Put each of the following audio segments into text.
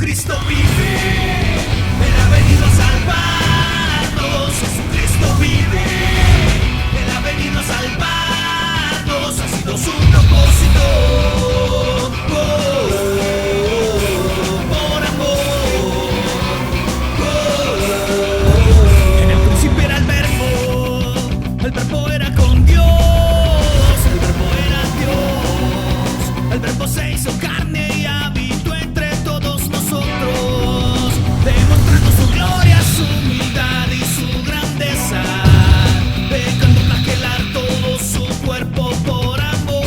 Jesucristo vive, Él ha venido a salvarnos. Jesucristo vive, Él ha venido a salvarnos. Ha sido su propósito. Por amor. En el principio era el verbo era con Dios, el verbo era Dios, el verbo se hizo carne y habitó entre todos nosotros, demostrando su gloria, su humildad y su grandeza, dejando flagelar todo su cuerpo por amor.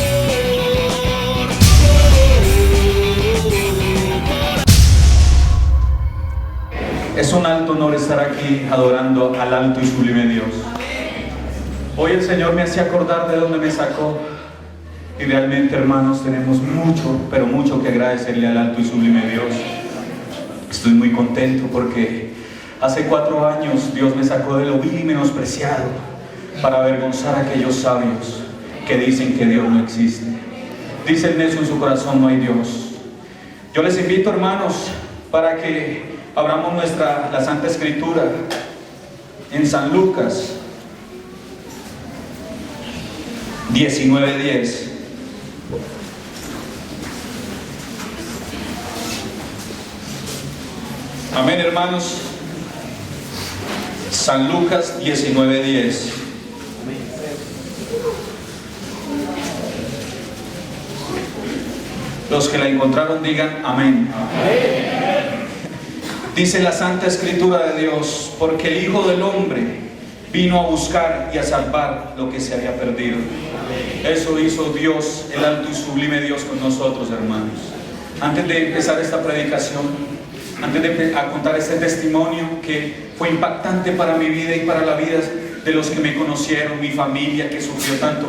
Es un alto honor estar aquí adorando al alto y sublime Dios. Hoy el Señor me hacía acordar de dónde me sacó y realmente, hermanos, tenemos mucho, pero mucho que agradecerle al alto y sublime Dios. Estoy muy contento porque hace 4 años Dios me sacó de lo vil y menospreciado para avergonzar a aquellos sabios que dicen que Dios no existe. Dice el necio en su corazón: no hay Dios. Yo les invito, hermanos, para que abramos la Santa Escritura en San Lucas 19:10. Amén, hermanos. San Lucas 19:10. Los que la encontraron digan amén. Dice la Santa Escritura de Dios: porque el Hijo del Hombre vino a buscar y a salvar lo que se había perdido. Eso hizo Dios, el alto y sublime Dios, con nosotros, hermanos. Antes de empezar esta predicación, antes de contar este testimonio que fue impactante para mi vida y para la vida de los que me conocieron, mi familia que sufrió tanto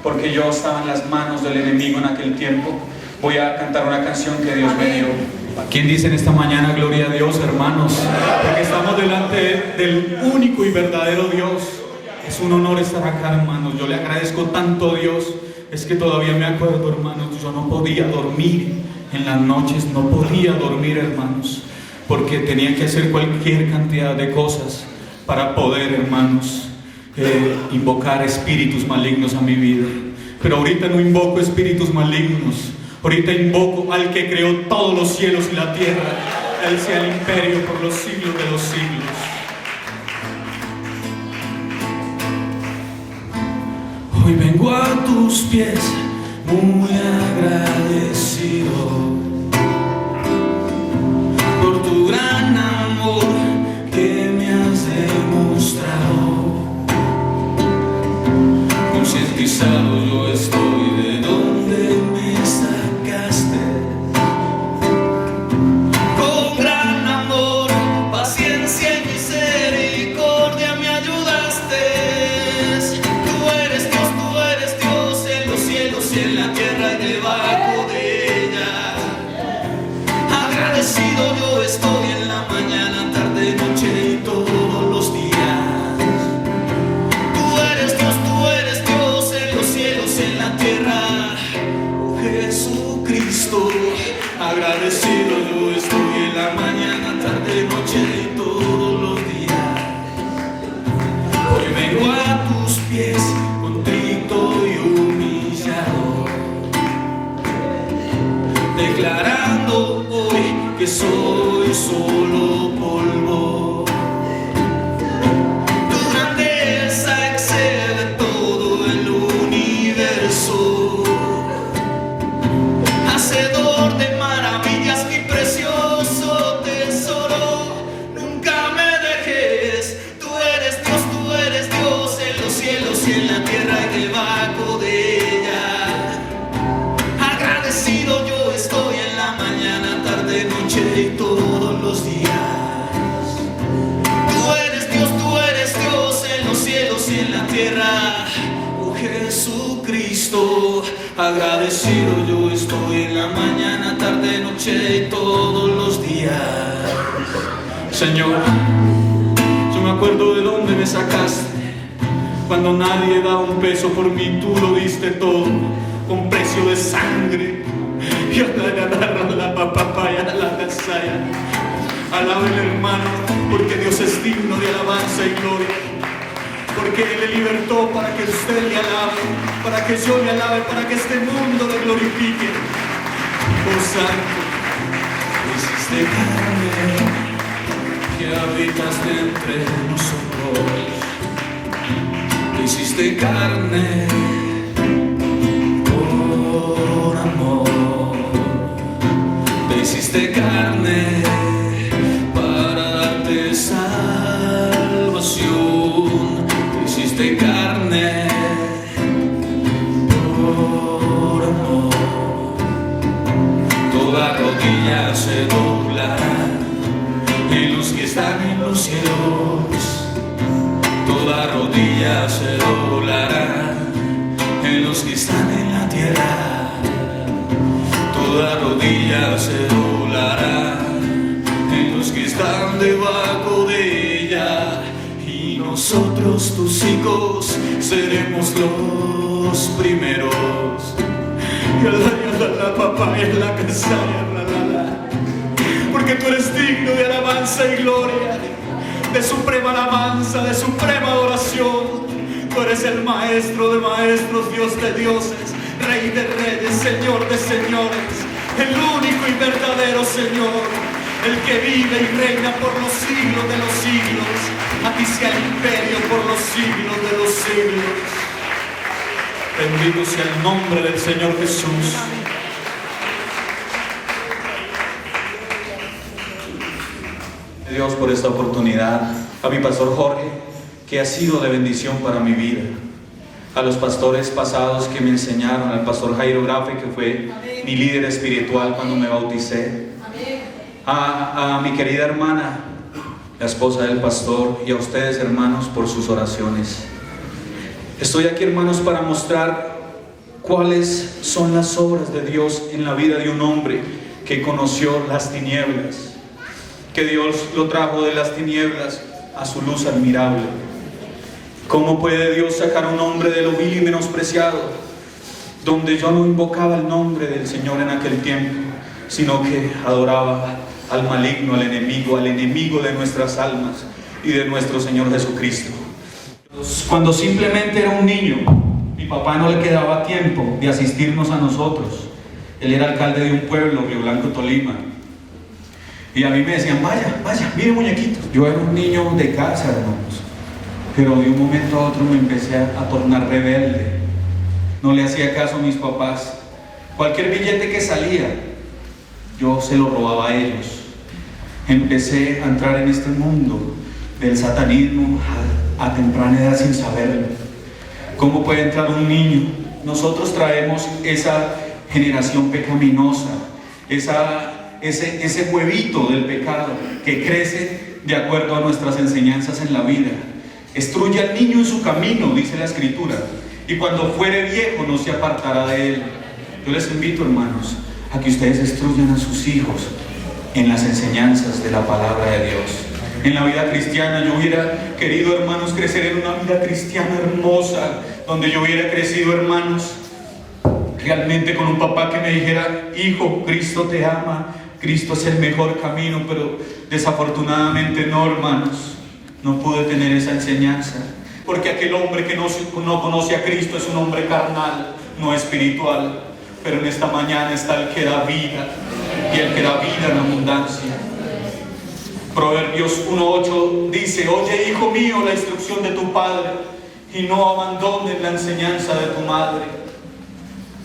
porque yo estaba en las manos del enemigo en aquel tiempo, voy a cantar una canción que Dios me dio. ¿Quién dice en esta mañana gloria a Dios, hermanos? Porque estamos delante del único y verdadero Dios. Es un honor estar acá, hermanos. Yo le agradezco tanto a Dios. Es que todavía me acuerdo, hermanos, yo no podía dormir en las noches, no podía dormir, hermanos, porque tenía que hacer cualquier cantidad de cosas para poder, hermanos, invocar espíritus malignos a mi vida. Pero ahorita no invoco espíritus malignos. Ahorita invoco al que creó todos los cielos y la tierra. Él sea el imperio por los siglos de los siglos. Hoy vengo a tus pies muy agradecido por tu gran amor que me has demostrado. Concientizado yo estoy de dónde me sacaste. Con gran amor, paciencia y misericordia me ayudaste. Tú eres Dios en los cielos y en la tierra y debajo de ella. Agradecido yo estoy en la mañana, tarde, noche y todos los días. Tú eres Dios en los cielos y en la tierra, oh Jesucristo. Agradecido yo estoy en la mañana, tarde, noche y todos los días. Hoy vengo a tus pies contrito y humillado, declarando hoy que soy solo polvo. Tu grandeza excede todo el universo, hacedor de maravillas, mi precioso tesoro. Nunca me dejes, tú eres Dios en los cielos y en la tierra y debajo de ella. Agradecido yo estoy en la mañana, tarde, noche y todos los días. Tú eres Dios en los cielos y en la tierra, oh Jesucristo. Agradecido yo estoy en la mañana, tarde, noche y todos los días. Señor, yo me acuerdo de dónde me sacaste. Cuando nadie da un peso por mí, tú lo diste todo, con precio de sangre. Y ahora la papaya la casa. Casaya. Alaben, hermano, porque Dios es digno de alabanza y gloria. Porque Él le libertó para que usted le alabe, para que yo le alabe, para que este mundo le glorifique. Oh Santo, hiciste carne, que habitas de entre nosotros. Te hiciste carne por amor. Te hiciste carne para darte salvación. Te hiciste carne por amor. Toda rodilla se doblará en los que están en los cielos. Toda rodilla se doblará en los que están en la tierra. Toda rodilla se doblará en los que están debajo de ella. Y nosotros, tus hijos, seremos los primeros. La papá en la casa, porque tú eres digno de alabanza y gloria, de suprema alabanza, de suprema adoración. Tú eres el maestro de maestros, Dios de dioses, Rey de reyes, Señor de señores, el único y verdadero Señor, el que vive y reina por los siglos de los siglos. A ti sea el imperio por los siglos de los siglos. Bendito sea el nombre del Señor Jesús. Dios por esta oportunidad, a mi pastor Jorge, que ha sido de bendición para mi vida, a los pastores pasados que me enseñaron, al pastor Jairo Grafe, que fue mi líder espiritual cuando me bauticé, a mi querida hermana, la esposa del pastor, y a ustedes, hermanos, por sus oraciones. Estoy aquí, hermanos, para mostrar cuáles son las obras de Dios en la vida de un hombre que conoció las tinieblas, que Dios lo trajo de las tinieblas a su luz admirable. ¿Cómo puede Dios sacar a un hombre de lo vil y menospreciado, donde yo no invocaba el nombre del Señor en aquel tiempo, sino que adoraba al maligno, al enemigo de nuestras almas y de nuestro Señor Jesucristo? Cuando simplemente era un niño, mi papá no le quedaba tiempo de asistirnos a nosotros. Él era alcalde de un pueblo, Río Blanco, Tolima. Y a mí me decían, vaya, mire muñequito. Yo era un niño de casa, hermanos. Pero de un momento a otro me empecé a tornar rebelde. No le hacía caso a mis papás. Cualquier billete que salía, yo se lo robaba a ellos. Empecé a entrar en este mundo del satanismo a temprana edad sin saberlo. ¿Cómo puede entrar un niño? Nosotros traemos esa generación pecaminosa, ese huevito del pecado que crece de acuerdo a nuestras enseñanzas en la vida. Instruye al niño en su camino, dice la Escritura, y cuando fuere viejo no se apartará de él. Yo les invito, hermanos, a que ustedes instruyan a sus hijos en las enseñanzas de la palabra de Dios. En la vida cristiana, yo hubiera querido, hermanos, crecer en una vida cristiana hermosa, donde yo hubiera crecido, hermanos, realmente con un papá que me dijera, hijo, Cristo te ama, Cristo es el mejor camino. Pero desafortunadamente no, hermanos, no pude tener esa enseñanza, porque aquel hombre que no conoce a Cristo es un hombre carnal, no espiritual. Pero en esta mañana está el que da vida, y el que da vida en abundancia. Proverbios 1:8 dice, oye, hijo mío, la instrucción de tu padre, y no abandones la enseñanza de tu madre.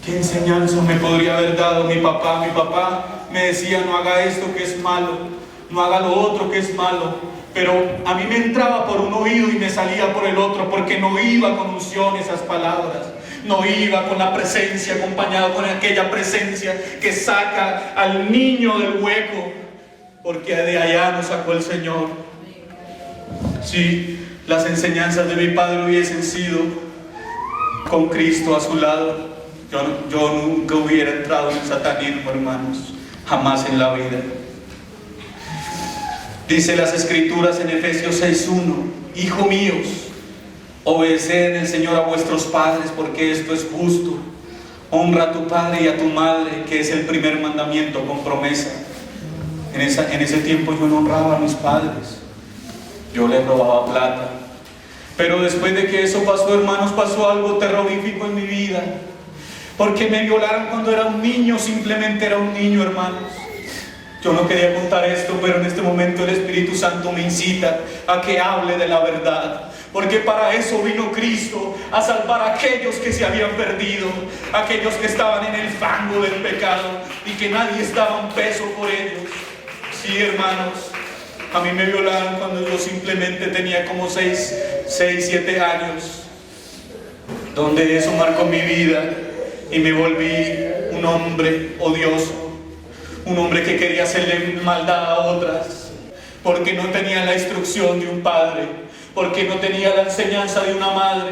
¿Qué enseñanza me podría haber dado mi papá? Mi papá me decía, no haga esto que es malo, no haga lo otro que es malo. Pero a mí me entraba por un oído y me salía por el otro, porque no iba con unción esas palabras. No iba con la presencia, acompañado con aquella presencia que saca al niño del hueco, porque de allá nos sacó el Señor. Si las enseñanzas de mi padre hubiesen sido con Cristo a su lado, yo nunca hubiera entrado en el satanismo, hermanos, jamás en la vida. Dice las Escrituras en Efesios 6:1, hijo míos, obedeced en el Señor a vuestros padres, porque esto es justo. Honra a tu padre y a tu madre, que es el primer mandamiento con promesa. En ese tiempo yo no honraba a mis padres, yo les robaba plata. Pero después de que eso pasó, hermanos, pasó algo terrorífico en mi vida. Porque me violaron cuando era un niño, simplemente era un niño, hermanos. Yo no quería contar esto, pero en este momento el Espíritu Santo me incita a que hable de la verdad. Porque para eso vino Cristo, a salvar a aquellos que se habían perdido, aquellos que estaban en el fango del pecado y que nadie estaba un peso por ellos. Sí, hermanos, a mí me violaron cuando yo simplemente tenía como 6, 7 años, donde eso marcó mi vida y me volví un hombre odioso, un hombre que quería hacerle maldad a otras, porque no tenía la instrucción de un padre, porque no tenía la enseñanza de una madre,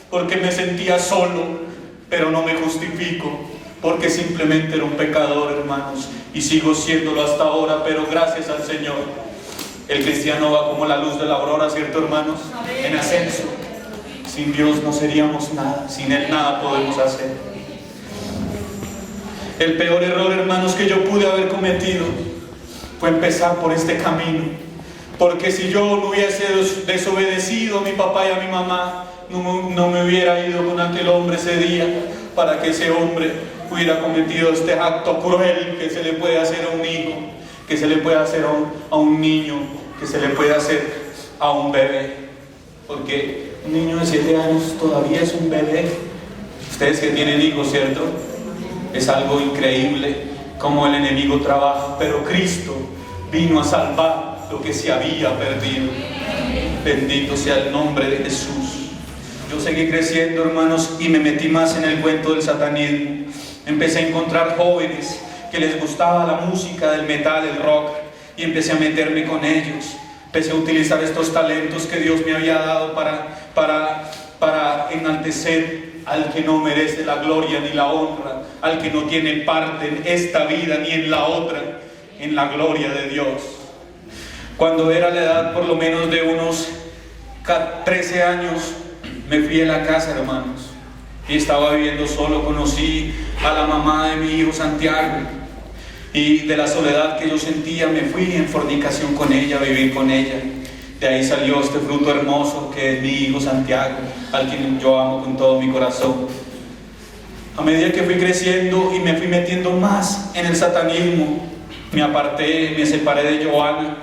porque me sentía solo, pero no me justifico, porque simplemente era un pecador, hermanos, y sigo siéndolo hasta ahora, pero gracias al Señor. El cristiano va como la luz de la aurora, ¿cierto, hermanos? En ascenso. Sin Dios no seríamos nada, sin Él nada podemos hacer. El peor error, hermanos, que yo pude haber cometido fue empezar por este camino. Porque si yo no hubiese desobedecido a mi papá y a mi mamá, no me hubiera ido con aquel hombre ese día, para que ese hombre hubiera cometido este acto cruel que se le puede hacer a un hijo, que se le puede hacer a un niño, que se le puede hacer a un bebé. Porque un niño de 7 años todavía es un bebé. Ustedes que tienen hijos, ¿cierto? Es algo increíble cómo el enemigo trabaja, pero Cristo vino a salvar lo que se había perdido. Bendito sea el nombre de Jesús. Yo seguí creciendo, hermanos, y me metí más en el cuento del satanismo. Empecé a encontrar jóvenes que les gustaba la música del metal, el rock, y empecé a meterme con ellos. Empecé a utilizar estos talentos que Dios me había dado para enaltecer al que no merece la gloria ni la honra, al que no tiene parte en esta vida ni en la otra, en la gloria de Dios. Cuando era la edad por lo menos de unos 13 años, me fui a la casa, hermanos, y estaba viviendo solo. Conocí a la mamá de mi hijo Santiago, y de la soledad que yo sentía me fui en fornicación con ella, a vivir con ella. De ahí salió este fruto hermoso que es mi hijo Santiago, al quien yo amo con todo mi corazón. A medida que fui creciendo y me fui metiendo más en el satanismo, me separé de Joana,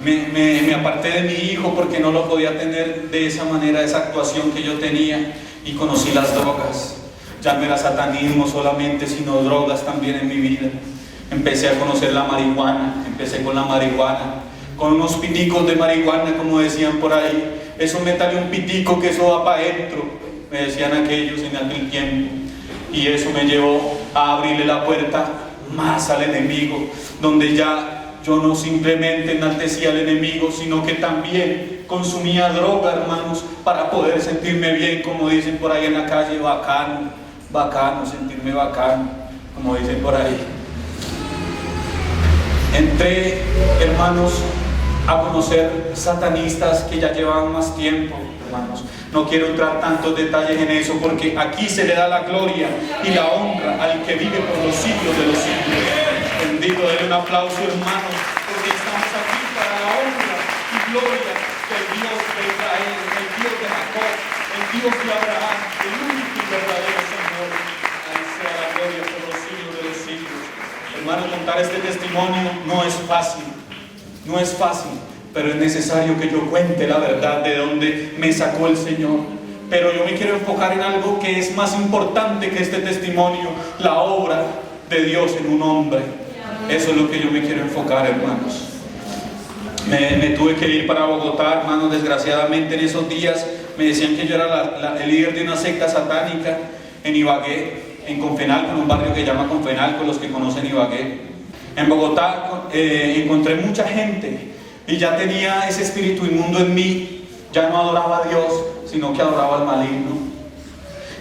me aparté de mi hijo porque no lo podía tener de esa manera, esa actuación que yo tenía, y conocí las drogas. Ya no era satanismo solamente, sino drogas también en mi vida. Empecé a conocer la marihuana, empecé con la marihuana, con unos piticos de marihuana, como decían por ahí. Eso, métale un pitico que eso va para adentro, me decían aquellos en aquel tiempo. Y eso me llevó a abrirle la puerta más al enemigo, donde ya yo no simplemente enaltecía al enemigo, sino que también consumía droga, hermanos, para poder sentirme bien, como dicen por ahí en la calle, bacano, bacano, sentirme bacano, como dicen por ahí. Entré, hermanos, a conocer satanistas que ya llevaban más tiempo, hermanos. No quiero entrar tantos detalles en eso, porque aquí se le da la gloria y la honra al que vive por los siglos de los siglos. Bendito, denle un aplauso, hermanos, porque estamos aquí para la honra y gloria del Dios de Israel, el Dios de Jacob, el Dios de Abraham, el único y verdadero Señor. A Él sea la gloria por los siglos de los siglos. Hermanos, contar este testimonio no es fácil. No es fácil, pero es necesario que yo cuente la verdad de dónde me sacó el Señor. Pero yo me quiero enfocar en algo que es más importante que este testimonio, la obra de Dios en un hombre. Eso es lo que yo me quiero enfocar, hermanos. Me tuve que ir para Bogotá, hermanos. Desgraciadamente en esos días me decían que yo era el líder de una secta satánica en Ibagué, en Confenalco, en un barrio que se llama Confenalco, los que conocen Ibagué. En Bogotá encontré mucha gente y ya tenía ese espíritu inmundo en mí. Ya no adoraba a Dios, sino que adoraba al maligno.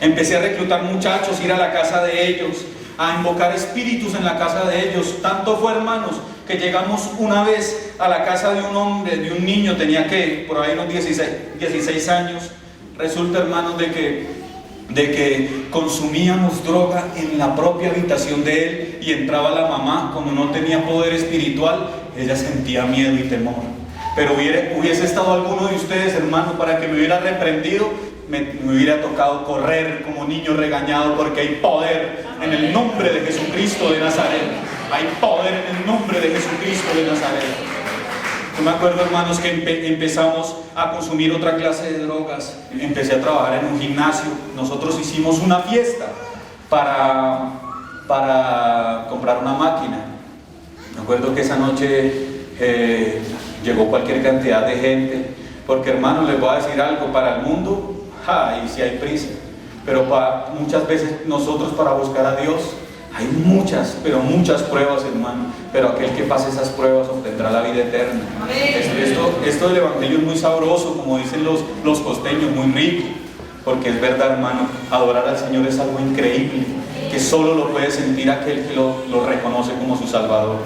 Empecé a reclutar muchachos, ir a la casa de ellos, a invocar espíritus en la casa de ellos. Tanto fue, hermanos, que llegamos una vez a la casa de un hombre, de un niño, tenía que por ahí unos 16 años. Resulta, hermanos, de que de que consumíamos droga en la propia habitación de él y entraba la mamá, como no tenía poder espiritual, ella sentía miedo y temor. Pero hubiese estado alguno de ustedes, hermano, para que me hubiera reprendido, me hubiera tocado correr como niño regañado, porque hay poder en el nombre de Jesucristo de Nazaret. Hay poder en el nombre de Jesucristo de Nazaret. Yo me acuerdo, hermanos, que empezamos a consumir otra clase de drogas. Empecé a trabajar en un gimnasio. Nosotros hicimos una fiesta para comprar una máquina. Me acuerdo que esa noche llegó cualquier cantidad de gente, porque, hermanos, les voy a decir algo: para el mundo, y si hay prisa, pero muchas veces nosotros, para buscar a Dios, hay muchas, pero muchas pruebas, hermano, pero aquel que pase esas pruebas obtendrá la vida eterna. Esto del evangelio es muy sabroso, como dicen los costeños, muy rico, porque es verdad, hermano, adorar al Señor es algo increíble, que solo lo puede sentir aquel que lo reconoce como su Salvador.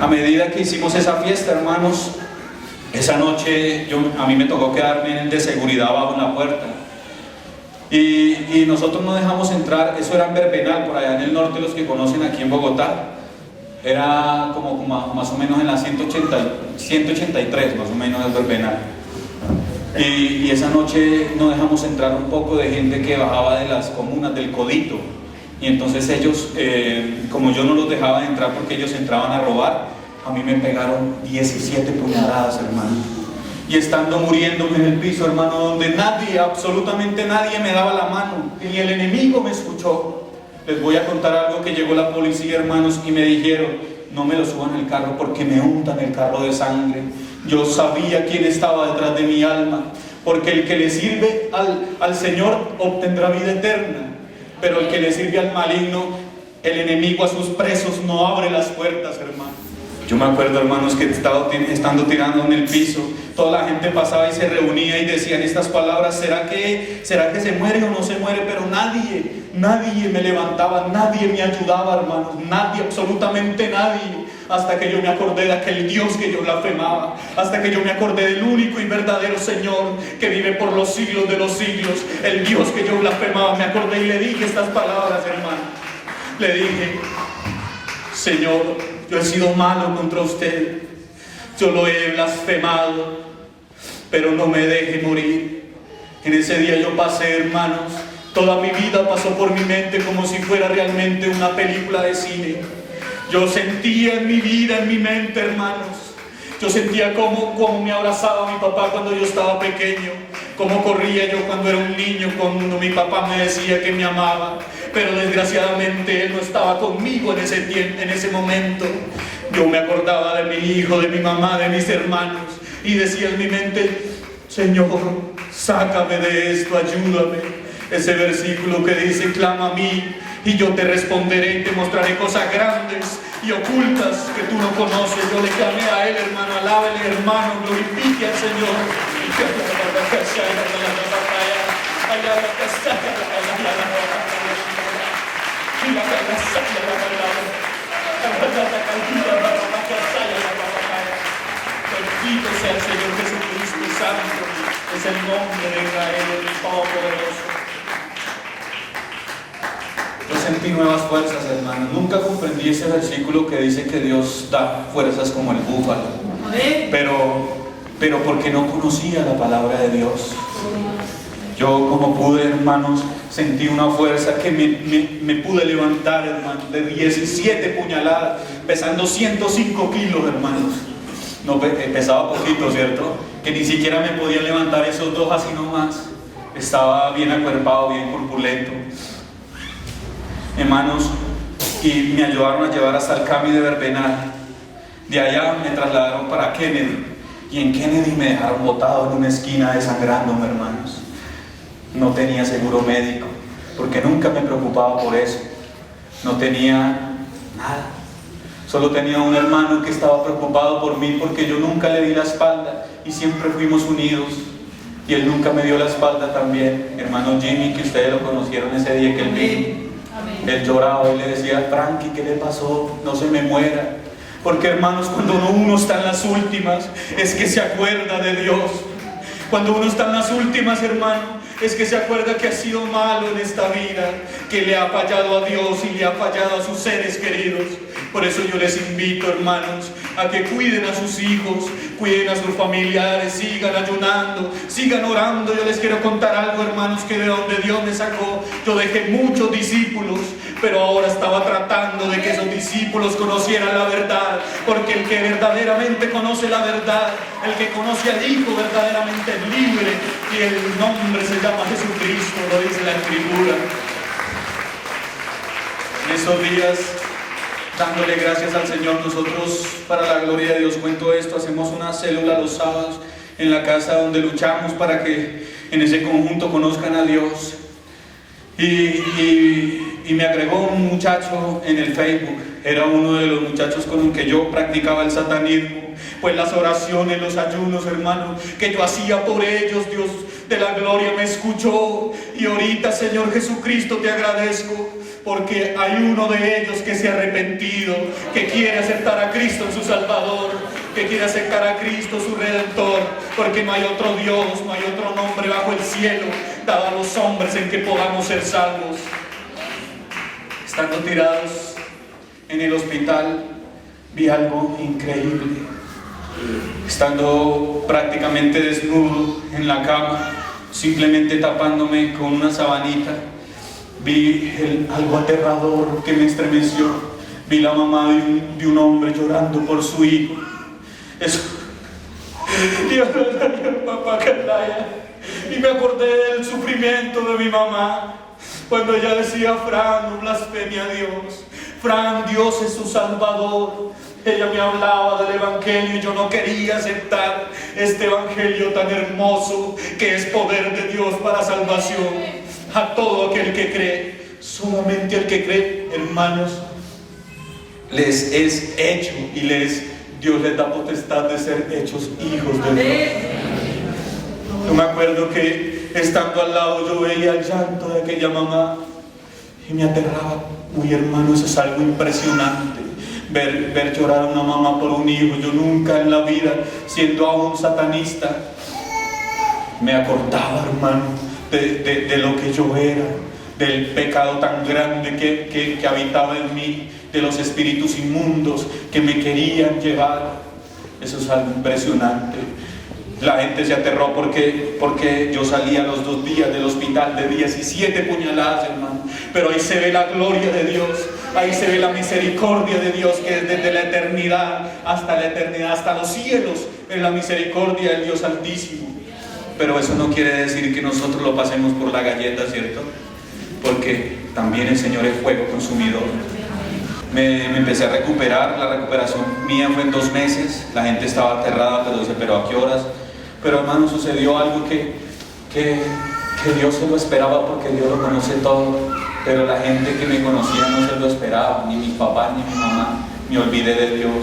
A medida que hicimos esa fiesta, hermanos, esa noche a mí me tocó quedarme de seguridad bajo la puerta. Y nosotros no dejamos entrar. Eso era en Verbenal, por allá en el norte, los que conocen, aquí en Bogotá. Era como más o menos en la 183, más o menos, el Verbenal. Y esa noche no dejamos entrar un poco de gente que bajaba de las comunas del Codito. Y entonces ellos, como yo no los dejaba entrar porque ellos entraban a robar, a mí me pegaron 17 puñaladas, hermano. Y estando muriéndome en el piso, hermano, donde nadie, absolutamente nadie me daba la mano, ni el enemigo me escuchó. Les voy a contar algo: que llegó la policía, hermanos, y me dijeron: no me lo suban el carro porque me untan el carro de sangre. Yo sabía quién estaba detrás de mi alma, porque el que le sirve al Señor obtendrá vida eterna, pero el que le sirve al maligno, el enemigo, a sus presos, no abre las puertas, hermano. Yo me acuerdo, hermanos, que estando tirando en el piso, toda la gente pasaba y se reunía y decían estas palabras: ¿será que se muere o no se muere? Pero nadie me levantaba, nadie me ayudaba, hermanos, nadie, absolutamente nadie. Hasta que yo me acordé de aquel Dios que yo blasfemaba, hasta que yo me acordé del único y verdadero Señor que vive por los siglos de los siglos, el Dios que yo blasfemaba. Me acordé y le dije estas palabras, hermano. Le dije: Señor, yo he sido malo contra usted, yo lo he blasfemado, pero no me deje morir. En ese día yo pasé, hermanos, toda mi vida pasó por mi mente como si fuera realmente una película de cine. Yo sentía en mi vida, en mi mente, hermanos, yo sentía cómo me abrazaba mi papá cuando yo estaba pequeño, cómo corría yo cuando era un niño, cuando mi papá me decía que me amaba, pero desgraciadamente él no estaba conmigo en ese momento. Yo me acordaba de mi hijo, de mi mamá, de mis hermanos, y decía en mi mente: Señor, sácame de esto, ayúdame. Ese versículo que dice: clama a mí y yo te responderé y te mostraré cosas grandes y ocultas que tú no conoces. Yo le clamé a él, hermano. Alábele, hermano, glorifique al Señor. Bendito sea el Señor Jesucristo Santo, es el nombre de Israel, el Todopoderoso. Yo sentí nuevas fuerzas, hermano. Nunca comprendí ese versículo que dice que Dios da fuerzas como el búfalo. Pero porque no conocía la palabra de Dios. Yo, como pude, hermanos, sentí una fuerza que me pude levantar, hermano, de 17 puñaladas, pesando 105 kilos, hermanos. No, pesaba poquito, ¿cierto? Que ni siquiera me podía levantar esos dos así nomás. Estaba bien acuerpado, bien corpulento, hermanos, y me ayudaron a llevar hasta el CAMI de Verbenal. De allá me trasladaron para Kennedy, y en Kennedy me dejaron botado en una esquina desangrándome, hermanos. No tenía seguro médico, porque nunca me preocupaba por eso. No tenía nada. Solo tenía un hermano que estaba preocupado por mí, porque yo nunca le di la espalda y siempre fuimos unidos. Y él nunca me dio la espalda también. Hermano Jimmy, que ustedes lo conocieron ese día que él vino. Él lloraba y le decía: Frankie, ¿qué le pasó? No se me muera. Porque, hermanos, cuando uno está en las últimas, es que se acuerda de Dios. Cuando uno está en las últimas, hermano, es que se acuerda que ha sido malo en esta vida, que le ha fallado a Dios y le ha fallado a sus seres queridos. Por eso yo les invito, hermanos, a que cuiden a sus hijos, cuiden a sus familiares, sigan ayunando, sigan orando. Yo les quiero contar algo, hermanos, que de donde Dios me sacó, yo dejé muchos discípulos, pero ahora estaba tratando de que esos discípulos conocieran la verdad, porque el que verdaderamente conoce la verdad, el que conoce al Hijo verdaderamente es libre, y el nombre se llama Jesucristo, lo dice la Escritura. En esos días, dándole gracias al Señor, nosotros, para la gloria de Dios, cuento esto, hacemos una célula los sábados en la casa donde luchamos para que en ese conjunto conozcan a Dios. Y me agregó un muchacho en el Facebook, era uno de los muchachos con los que yo practicaba el satanismo. Pues las oraciones, los ayunos, hermano, que yo hacía por ellos, Dios de la gloria me escuchó. Y ahorita, Señor Jesucristo, te agradezco, porque hay uno de ellos que se ha arrepentido, que quiere aceptar a Cristo en su Salvador, que quiere aceptar a Cristo su Redentor, porque no hay otro Dios, no hay otro nombre bajo el cielo dado a los hombres en que podamos ser salvos. Estando tirados en el hospital, vi algo increíble. Estando prácticamente desnudo en la cama, simplemente tapándome con una sabanita, vi algo aterrador que me estremeció. Vi la mamá de un hombre llorando por su hijo. Eso. Papá Candaya. Y me acordé del sufrimiento de mi mamá cuando ella decía: Fran, no blasfeme a Dios. Fran, Dios es su Salvador. Ella me hablaba del Evangelio y yo no quería aceptar este Evangelio tan hermoso que es poder de Dios para salvación a todo aquel que cree. Solamente el que cree, hermanos, les es hecho y Dios les da potestad de ser hechos hijos de Dios. Yo me acuerdo que estando al lado yo veía el llanto de aquella mamá y me aterraba. Uy, hermano, eso es algo impresionante. Ver llorar a una mamá por un hijo. Yo nunca en la vida, siendo aún satanista, me acordaba, hermano, de lo que yo era, del pecado tan grande que habitaba en mí, de los espíritus inmundos que me querían llevar. Eso es algo impresionante. La gente se aterró porque yo salía los 2 días del hospital de 17 puñaladas, hermano. Pero ahí se ve la gloria de Dios, ahí se ve la misericordia de Dios, que es desde la eternidad, hasta los cielos, es la misericordia del Dios Altísimo. Pero eso no quiere decir que nosotros lo pasemos por la galleta, ¿cierto? Porque también el Señor es fuego consumidor. Me empecé a recuperar, la recuperación mía fue en 2 meses. La gente estaba aterrada, pero dice: ¿pero a qué horas? Pero, hermano, sucedió algo que Dios se lo esperaba, porque Dios lo conoce todo. Pero la gente que me conocía no se lo esperaba, ni mis papás ni mi mamá. Me olvidé de Dios.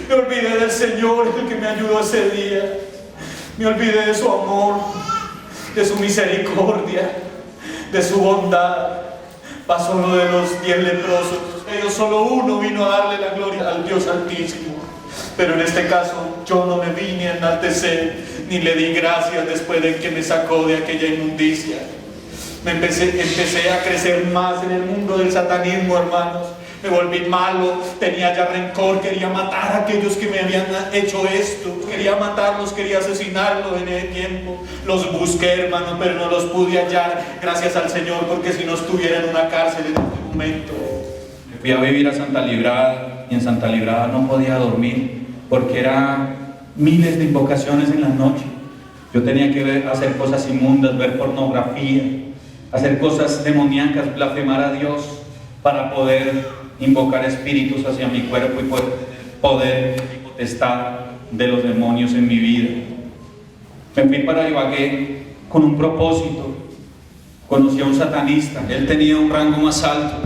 Me olvidé del Señor, el que me ayudó ese día. Me olvidé de su amor, de su misericordia, de su bondad. Pasó lo de los 10 leprosos. Ellos solo uno vino a darle la gloria al Dios Altísimo. Pero en este caso yo no me vine a enaltecer, ni le di gracias después de que me sacó de aquella inmundicia. Empecé a crecer más en el mundo del satanismo, hermanos. Me volví malo, tenía ya rencor, quería matar a aquellos que me habían hecho esto. Quería matarlos, quería asesinarlos en ese tiempo. Los busqué, hermanos, pero no los pude hallar, gracias al Señor, porque si no estuviera en una cárcel en este momento. Fui a vivir a Santa Librada, y en Santa Librada no podía dormir, porque eran miles de invocaciones en la noche. Yo tenía que hacer cosas inmundas, ver pornografía, hacer cosas demoníacas, blasfemar a Dios, para poder invocar espíritus hacia mi cuerpo y poder tener poder y potestad de los demonios en mi vida. Me fui para Ibagué con un propósito. Conocí a un satanista, él tenía un rango más alto.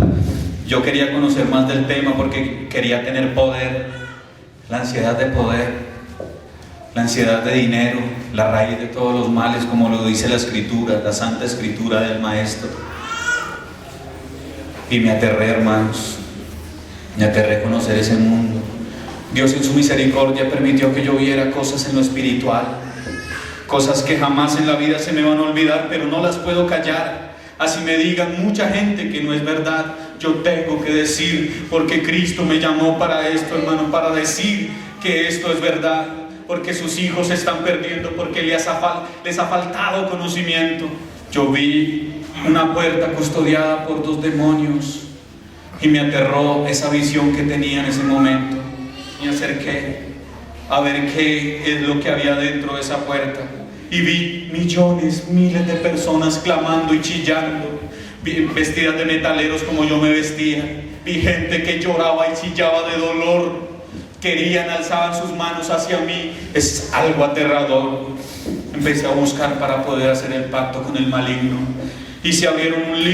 Yo quería conocer más del tema porque quería tener poder, la ansiedad de poder, la ansiedad de dinero, la raíz de todos los males, como lo dice la Escritura, la Santa Escritura del Maestro. Y me aterré, hermanos, me aterré a conocer ese mundo. Dios en su misericordia permitió que yo viera cosas en lo espiritual. cosas que jamás en la vida se me van a olvidar, pero no las puedo callar. Así me digan mucha gente que no es verdad, yo tengo que decir, porque Cristo me llamó para esto, hermano, para decir que esto es verdad, porque sus hijos se están perdiendo, porque les ha faltado conocimiento. Yo vi una puerta custodiada por 2 demonios y me aterró esa visión que tenía en ese momento. Me acerqué a ver qué es lo que había dentro de esa puerta y vi millones, miles de personas clamando y chillando, vestidas de metaleros como yo me vestía. Vi gente que lloraba y chillaba de dolor, querían, alzaban sus manos hacia mí. Es algo aterrador. Empecé a buscar para poder hacer el pacto con el maligno, y se abrieron un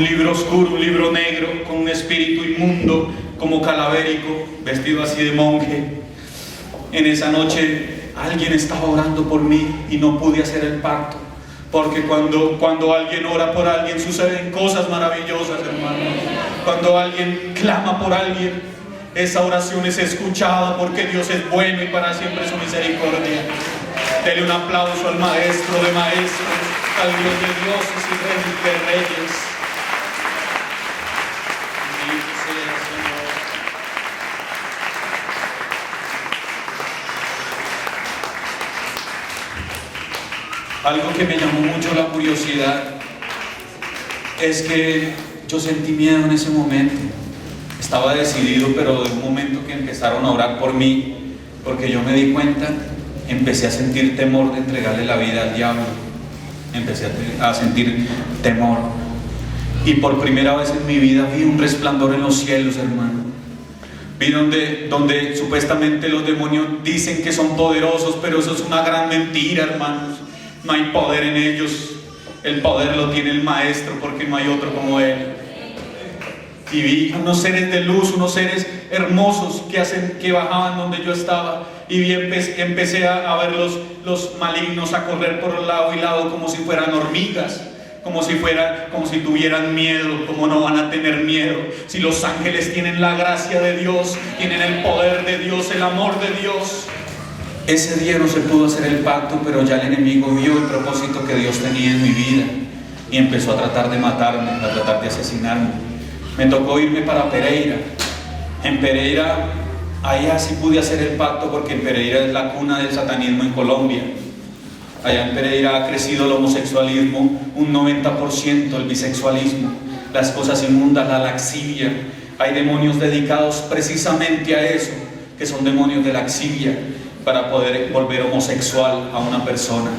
libro oscuro, un libro negro, con un espíritu inmundo como calavérico, vestido así de monje. En esa noche alguien estaba orando por mí y no pude hacer el pacto, porque cuando alguien ora por alguien suceden cosas maravillosas, hermano. Cuando alguien clama por alguien, esa oración es escuchada, porque Dios es bueno y para siempre su misericordia. Dele un aplauso al Maestro de maestros, al Dios de dioses y Rey de reyes. Bendito sea el Señor. Algo que me llamó mucho la curiosidad es que yo sentí miedo en ese momento. Estaba decidido, pero de un momento que empezaron a orar por mí, porque yo me di cuenta, empecé a sentir temor de entregarle la vida al diablo. Empecé a sentir temor. Y por primera vez en mi vida vi un resplandor en los cielos, hermano. Vi donde supuestamente los demonios dicen que son poderosos, pero eso es una gran mentira, hermanos. No hay poder en ellos. El poder lo tiene el Maestro, porque no hay otro como Él. Y vi unos seres de luz, unos seres hermosos que bajaban donde yo estaba, y empecé a ver los malignos a correr por lado y lado como si fueran hormigas, como si tuvieran miedo. Como no van a tener miedo si los ángeles tienen la gracia de Dios, tienen el poder de Dios, el amor de Dios? Ese día no se pudo hacer el pacto, pero ya el enemigo vio el propósito que Dios tenía en mi vida y empezó a tratar de matarme, a tratar de asesinarme. Me tocó irme para Pereira. En Pereira, allá sí pude hacer el pacto, porque en Pereira es la cuna del satanismo en Colombia. Allá en Pereira ha crecido el homosexualismo un 90%, el bisexualismo, las cosas inmundas, la laxivia. Hay demonios dedicados precisamente a eso, que son demonios de laxivia, para poder volver homosexual a una persona.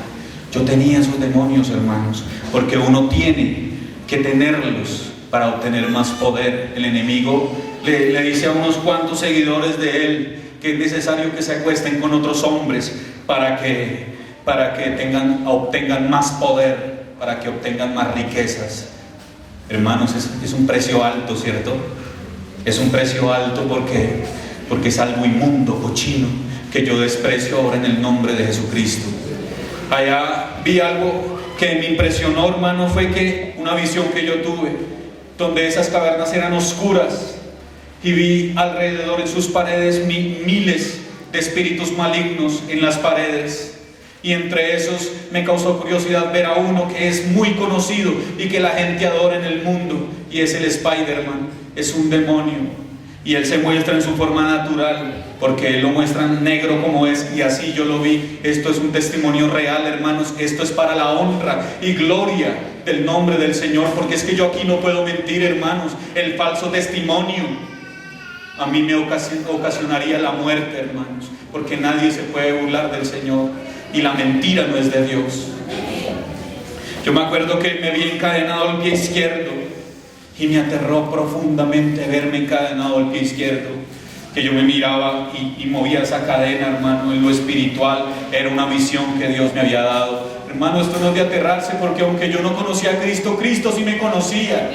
Yo tenía esos demonios, hermanos, porque uno tiene que tenerlos para obtener más poder. El enemigo le dice a unos cuantos seguidores de él que es necesario que se acuesten con otros hombres para que obtengan más poder, para que obtengan más riquezas. Hermanos, es un precio alto, ¿cierto? Es un precio alto porque es algo inmundo, cochino, que yo desprecio ahora en el nombre de Jesucristo. Allá vi algo que me impresionó, hermano. Fue que una visión que yo tuve, donde esas cavernas eran oscuras, y vi alrededor en sus paredes miles de espíritus malignos en las paredes, y entre esos me causó curiosidad ver a uno que es muy conocido y que la gente adora en el mundo, y es el Spider-Man. Es un demonio, y él se muestra en su forma natural, porque él lo muestra negro como es, y así yo lo vi. Esto es un testimonio real, hermanos. Esto es para la honra y gloria del nombre del Señor, porque es que yo aquí no puedo mentir, hermanos. El falso testimonio a mí me ocasionaría la muerte, hermanos, porque nadie se puede burlar del Señor, y la mentira no es de Dios. Yo me acuerdo que me vi encadenado al pie izquierdo, y me aterró profundamente verme encadenado al pie izquierdo, que yo me miraba y movía esa cadena, hermano. En lo espiritual era una visión que Dios me había dado. Hermano, esto no es de aterrarse, porque aunque yo no conocía a Cristo, Cristo sí me conocía.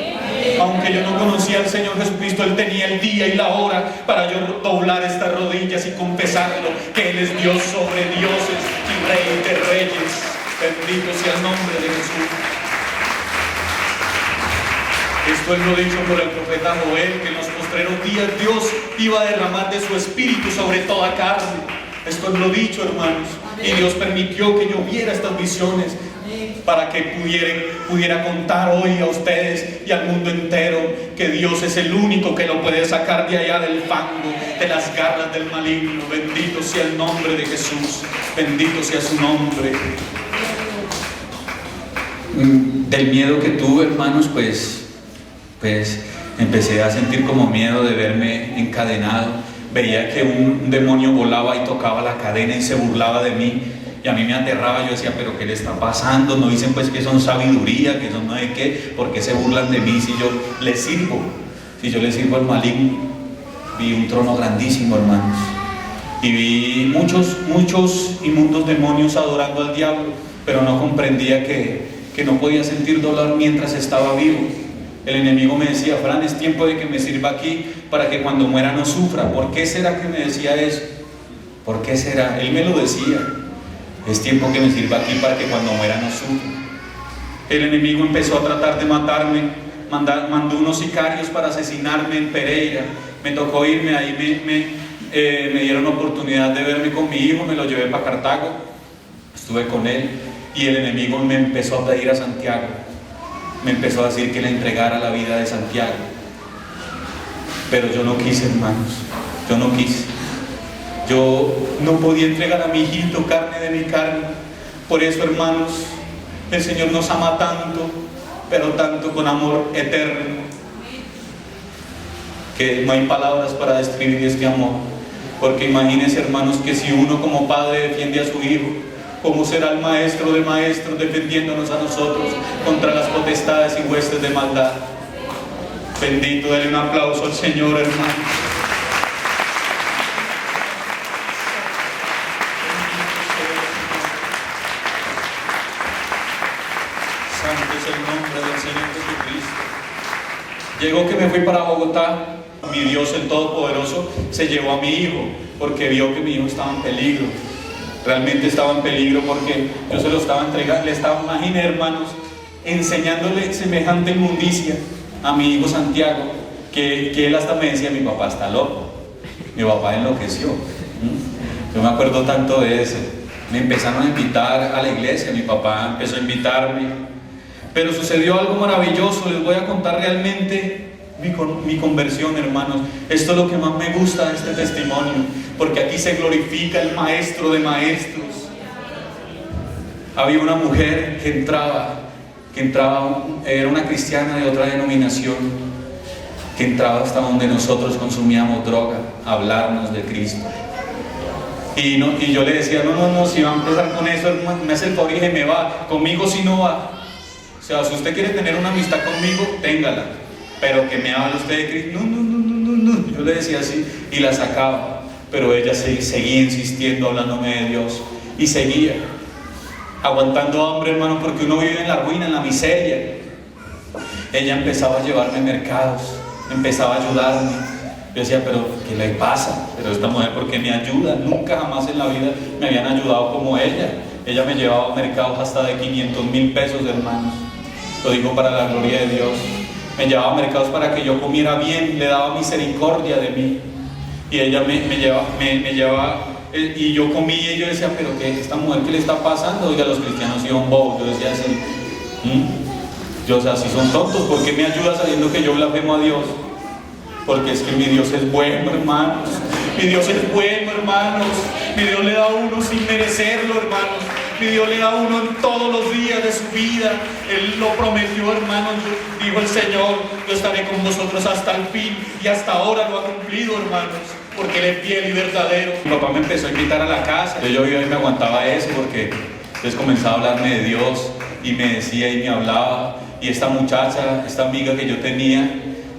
Aunque yo no conocía al Señor Jesucristo, Él tenía el día y la hora para yo doblar estas rodillas y confesarlo, que Él es Dios sobre dioses y Rey de reyes. Bendito sea el nombre de Jesús. Esto es lo dicho por el profeta Joel, que en los postreros días Dios iba a derramar de su espíritu sobre toda carne. Esto es lo dicho, hermanos. Y Dios permitió que yo viera estas visiones para que pudiera contar hoy a ustedes y al mundo entero que Dios es el único que lo puede sacar de allá del fango, de las garras del maligno. Bendito sea el nombre de Jesús, bendito sea su nombre. Del miedo que tuve, hermanos, pues empecé a sentir como miedo de verme encadenado. Veía que un demonio volaba y tocaba la cadena y se burlaba de mí, y a mí me aterraba. Yo decía, pero ¿qué le está pasando? No dicen pues que son sabiduría, que son no sé qué, ¿por qué se burlan de mí si yo les sirvo? Si yo les sirvo al maligno. Vi un trono grandísimo, hermanos, y vi muchos inmundos demonios adorando al diablo, pero no comprendía que no podía sentir dolor mientras estaba vivo. El enemigo me decía, Fran, es tiempo de que me sirva aquí para que cuando muera no sufra. ¿Por qué será que me decía eso? ¿Por qué será? Él me lo decía. Es tiempo que me sirva aquí para que cuando muera no sufra. El enemigo empezó a tratar de matarme. Mandó unos sicarios para asesinarme en Pereira. Me tocó irme, ahí me dieron oportunidad de verme con mi hijo. Me lo llevé para Cartago. Estuve con él. Y el enemigo me empezó a pedir a Santiago. Me empezó a decir que le entregara la vida de Santiago. Pero yo no quise, hermanos. Yo no quise. Yo no podía entregar a mi hijito, carne de mi carne. Por eso, hermanos, el Señor nos ama tanto, pero tanto con amor eterno, que no hay palabras para describir este amor. Porque imagínense, hermanos, que si uno como padre defiende a su hijo, ¿cómo será el maestro de maestros defendiéndonos a nosotros contra las potestades y huestes de maldad? Bendito, denle un aplauso al Señor, hermano. Santo es el nombre del Señor Jesucristo. Llegó que me fui para Bogotá. Mi Dios el Todopoderoso se llevó a mi hijo porque vio que mi hijo estaba en peligro. Realmente estaba en peligro porque yo se lo estaba entregando. Le estaba, imagínense, hermanos, enseñándole semejante inmundicia a mi hijo Santiago, que él hasta me decía, mi papá está loco, mi papá enloqueció. Yo me acuerdo tanto de eso. Me empezaron a invitar a la iglesia, mi papá empezó a invitarme, pero sucedió algo maravilloso. Les voy a contar realmente mi conversión, hermanos. Esto es lo que más me gusta de este testimonio, porque aquí se glorifica el maestro de maestros. Había una mujer que entraba, era una cristiana de otra denominación, que entraba hasta donde nosotros consumíamos droga, a hablarnos de Cristo. Y yo le decía, no, si va a empezar con eso, me hace el favor y me va, conmigo si no va. O sea, si usted quiere tener una amistad conmigo, téngala, pero que me hable usted de Cristo, no. Yo le decía así y la sacaba, pero ella seguía insistiendo, hablándome de Dios, y seguía aguantando hambre, hermano, porque uno vive en la ruina, en la miseria. Ella empezaba a llevarme mercados, empezaba a ayudarme. Yo decía, pero ¿qué le pasa? Pero esta mujer, ¿por qué me ayuda? Nunca jamás en la vida me habían ayudado como ella. Ella me llevaba a mercados hasta de 500,000 pesos, hermanos. Lo digo para la gloria de Dios. Me llevaba a mercados para que yo comiera bien, le daba misericordia de mí. Y ella me llevaba, y yo comía y yo decía, pero ¿qué? ¿Esta mujer qué le está pasando? Oiga, los cristianos son bobos. Yo decía así, o sea, si son tontos, ¿por qué me ayuda sabiendo que yo blasfemo a Dios? Porque es que mi Dios es bueno, hermanos. Mi Dios es bueno, hermanos. Mi Dios le da a uno sin merecerlo, hermanos. Mi Dios le da a uno en todos los días de su vida. Él lo prometió, hermanos. Dijo el Señor, yo estaré con vosotros hasta el fin. Y hasta ahora lo ha cumplido, hermanos, porque Él es fiel y verdadero. Mi papá me empezó a invitar a la casa. Yo iba y me aguantaba eso porque entonces comenzaba a hablarme de Dios y me decía y me hablaba. Y esta muchacha, esta amiga que yo tenía,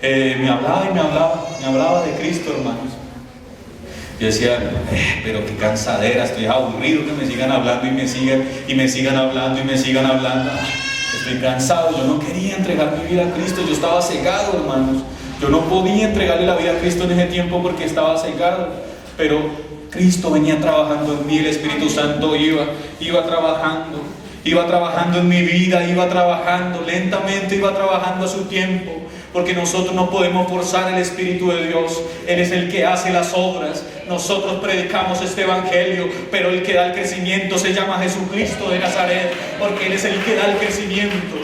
me hablaba de Cristo, hermanos. Yo decía, pero qué cansadera, estoy aburrido que me sigan hablando y me sigan hablando. Estoy cansado, yo no quería entregar mi vida a Cristo, yo estaba cegado, hermanos. Yo no podía entregarle la vida a Cristo en ese tiempo porque estaba cegado, pero Cristo venía trabajando en mí, el Espíritu Santo iba trabajando en mi vida, iba trabajando lentamente, iba trabajando a su tiempo. porque nosotros no podemos forzar el Espíritu de Dios. Él es el que hace las obras. Nosotros predicamos este evangelio, pero el que da el crecimiento se llama Jesucristo de Nazaret, porque Él es el que da el crecimiento,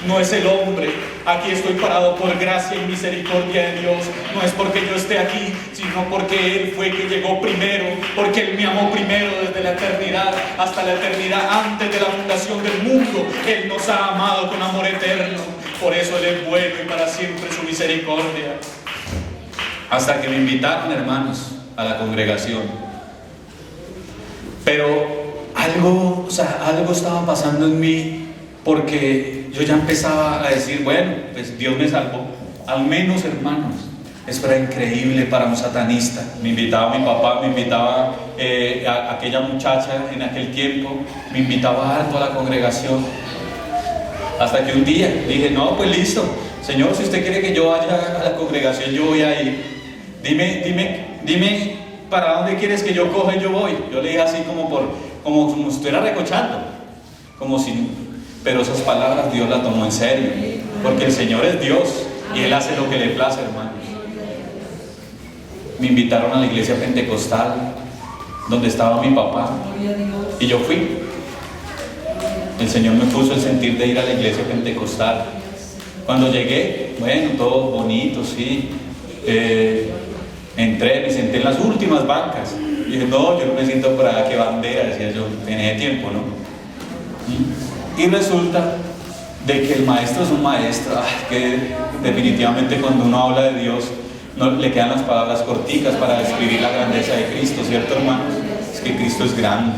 no es el hombre. Aquí estoy parado por gracia y misericordia de Dios. No es porque yo esté aquí, sino porque Él fue que llegó primero, porque Él me amó primero desde la eternidad hasta la eternidad, antes de la fundación del mundo. Él nos ha amado con amor eterno. Por eso Él es bueno y para siempre su misericordia. Hasta que me invitaron, hermanos, a la congregación. Pero algo estaba pasando en mí, porque yo ya empezaba a decir, bueno, pues Dios me salvó. Al menos, hermanos, eso era increíble para un satanista. Me invitaba mi papá, me invitaba a aquella muchacha en aquel tiempo, me invitaba harto a la congregación. Hasta que un día dije, no, pues listo, Señor, si usted quiere que yo vaya a la congregación, yo voy a ir. Dime para dónde quieres que yo coja y yo voy. Yo le dije así como si estuviera recochando, pero esas palabras Dios las tomó en serio, porque el Señor es Dios y Él hace lo que le place, hermanos. Me invitaron a la iglesia pentecostal donde estaba mi papá y yo fui. El Señor me puso el sentir de ir a la iglesia pentecostal. Cuando llegué, bueno, todo bonito, sí. Entré, me senté en las últimas bancas. Y dije, no, yo no me siento por allá, que bandera, decía yo en ese tiempo, ¿no? Y resulta de que el maestro es un maestro, que definitivamente cuando uno habla de Dios, no le quedan las palabras corticas para describir la grandeza de Cristo, ¿cierto, hermanos? Es que Cristo es grande.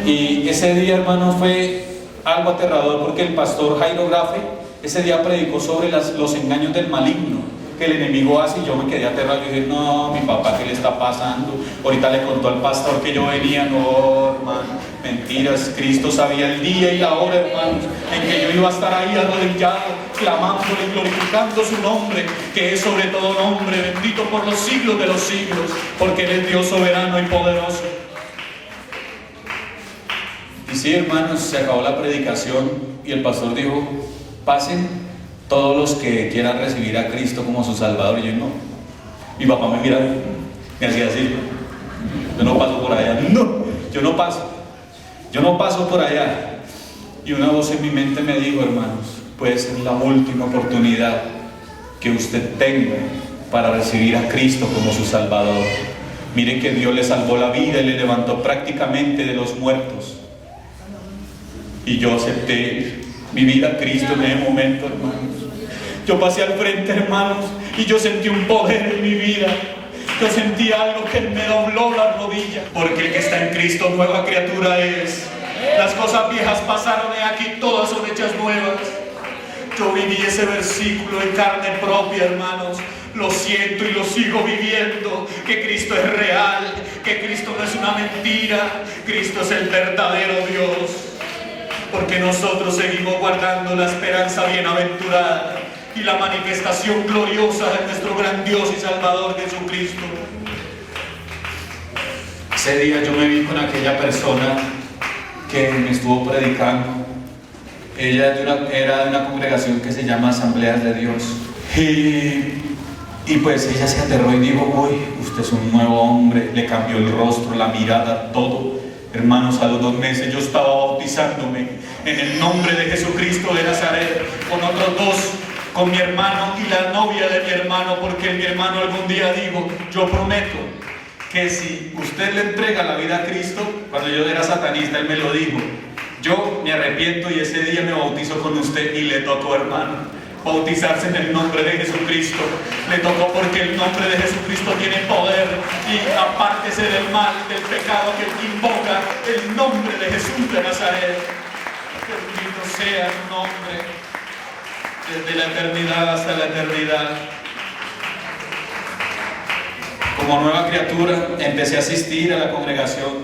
Y ese día, hermanos, fue algo aterrador, porque el pastor Jairo Grafe ese día predicó sobre los engaños del maligno que el enemigo hace, y yo me quedé aterrado. Yo dije, no, mi papá, ¿qué le está pasando? Ahorita le contó al pastor que yo venía. No, hermano, mentiras. Cristo sabía el día y la hora, hermanos, en que yo iba a estar ahí arrodillado, clamándole y glorificando su nombre, que es sobre todo nombre, bendito por los siglos de los siglos, porque Él es Dios soberano y poderoso. Y sí, hermanos, se acabó la predicación y el pastor dijo, pasen todos los que quieran recibir a Cristo como su Salvador. Y yo, no. Mi papá me miraba, me hacía así, yo no paso por allá. No, yo no paso por allá. Y una voz en mi mente me dijo, hermanos, puede ser la última oportunidad que usted tenga para recibir a Cristo como su Salvador. Miren que Dios le salvó la vida y le levantó prácticamente de los muertos. Y yo acepté mi vida a Cristo en ese momento, hermanos. Yo pasé al frente, hermanos, y yo sentí un poder en mi vida. Yo sentí algo que me dobló la rodilla. Porque el que está en Cristo, nueva criatura es. Las cosas viejas pasaron y aquí todas son hechas nuevas. Yo viví ese versículo en carne propia, hermanos. Lo siento y lo sigo viviendo, que Cristo es real, que Cristo no es una mentira, Cristo es el verdadero Dios. Porque nosotros seguimos guardando la esperanza bienaventurada y la manifestación gloriosa de nuestro gran Dios y Salvador Jesucristo. Ese día yo me vi con aquella persona que me estuvo predicando. Ella era de una congregación que se llama Asambleas de Dios. Y pues ella se aterró y dijo, uy, usted es un nuevo hombre. Le cambió el rostro, la mirada, todo. Hermanos, a los 2 meses yo estaba bautizándome en el nombre de Jesucristo de Nazaret, con otros 2, con mi hermano y la novia de mi hermano, porque mi hermano algún día dijo, yo prometo que si usted le entrega la vida a Cristo, cuando yo era satanista, él me lo dijo, yo me arrepiento y ese día me bautizo con usted. Y le tocó, hermano, bautizarse en el nombre de Jesucristo. Le tocó porque el nombre de Jesucristo tiene poder, y apártese del mal, del pecado que invoca el nombre de Jesús de Nazaret. Bendito sea su nombre desde la eternidad hasta la eternidad. Como nueva criatura empecé a asistir a la congregación